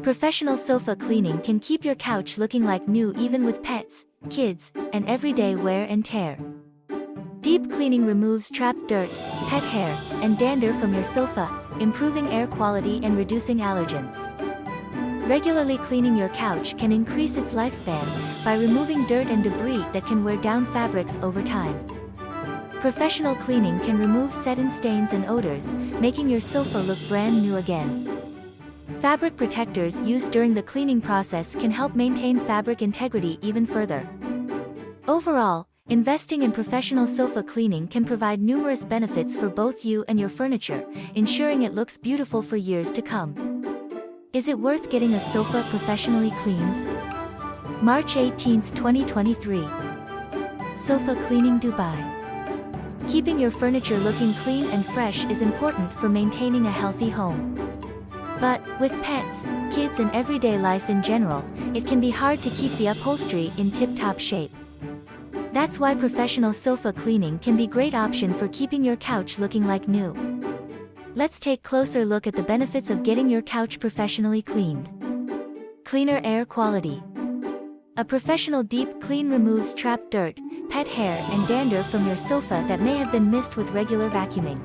Professional sofa cleaning can keep your couch looking like new even with pets, kids, and everyday wear and tear. Deep cleaning removes trapped dirt, pet hair, and dander from your sofa, improving air quality and reducing allergens. Regularly cleaning your couch can increase its lifespan by removing dirt and debris that can wear down fabrics over time. Professional cleaning can remove set-in stains and odors, making your sofa look brand new again. Fabric protectors used during the cleaning process can help maintain fabric integrity even further. Overall, investing in professional sofa cleaning can provide numerous benefits for both you and your furniture, ensuring it looks beautiful for years to come. Is it worth getting a sofa professionally cleaned? March 18, 2023. Sofa Cleaning Dubai. Keeping your furniture looking clean and fresh is important for maintaining a healthy home. But, with pets, kids and everyday life in general, it can be hard to keep the upholstery in tip-top shape. That's why professional sofa cleaning can be a great option for keeping your couch looking like new. Let's take a closer look at the benefits of getting your couch professionally cleaned. Cleaner air quality. A professional deep clean removes trapped dirt, pet hair, and dander from your sofa that may have been missed with regular vacuuming.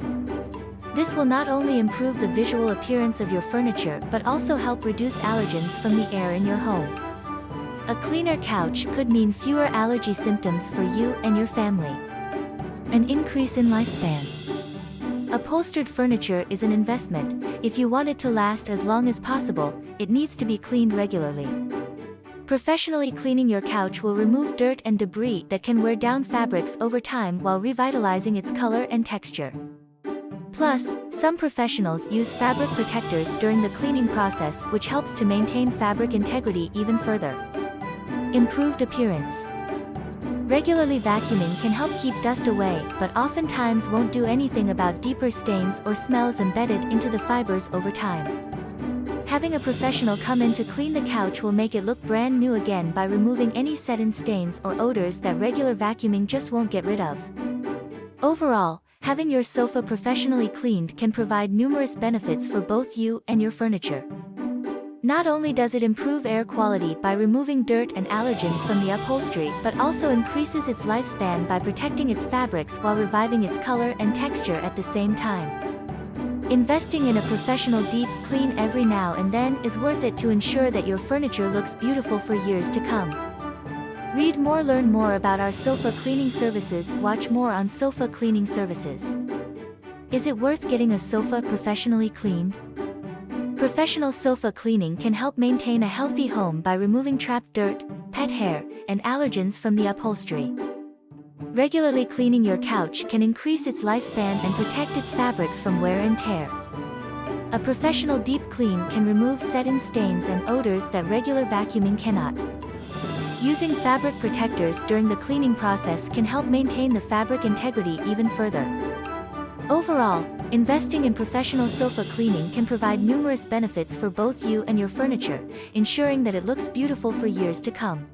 This will not only improve the visual appearance of your furniture but also help reduce allergens from the air in your home. A cleaner couch could mean fewer allergy symptoms for you and your family. An increase in lifespan. Upholstered furniture is an investment. If you want it to last as long as possible, it needs to be cleaned regularly. Professionally cleaning your couch will remove dirt and debris that can wear down fabrics over time while revitalizing its color and texture. Plus, some professionals use fabric protectors during the cleaning process, which helps to maintain fabric integrity even further. Improved appearance. Regularly vacuuming can help keep dust away, but oftentimes won't do anything about deeper stains or smells embedded into the fibers over time. Having a professional come in to clean the couch will make it look brand new again by removing any set-in stains or odors that regular vacuuming just won't get rid of. Overall, having your sofa professionally cleaned can provide numerous benefits for both you and your furniture. Not only does it improve air quality by removing dirt and allergens from the upholstery, but also increases its lifespan by protecting its fabrics while reviving its color and texture at the same time. Investing in a professional deep clean every now and then is worth it to ensure that your furniture looks beautiful for years to come. Read more, learn more about our sofa cleaning services, watch more on sofa cleaning services. Is it worth getting a sofa professionally cleaned? Professional sofa cleaning can help maintain a healthy home by removing trapped dirt, pet hair, and allergens from the upholstery. Regularly cleaning your couch can increase its lifespan and protect its fabrics from wear and tear. A professional deep clean can remove set-in stains and odors that regular vacuuming cannot. Using fabric protectors during the cleaning process can help maintain the fabric integrity even further. Overall, investing in professional sofa cleaning can provide numerous benefits for both you and your furniture, ensuring that it looks beautiful for years to come.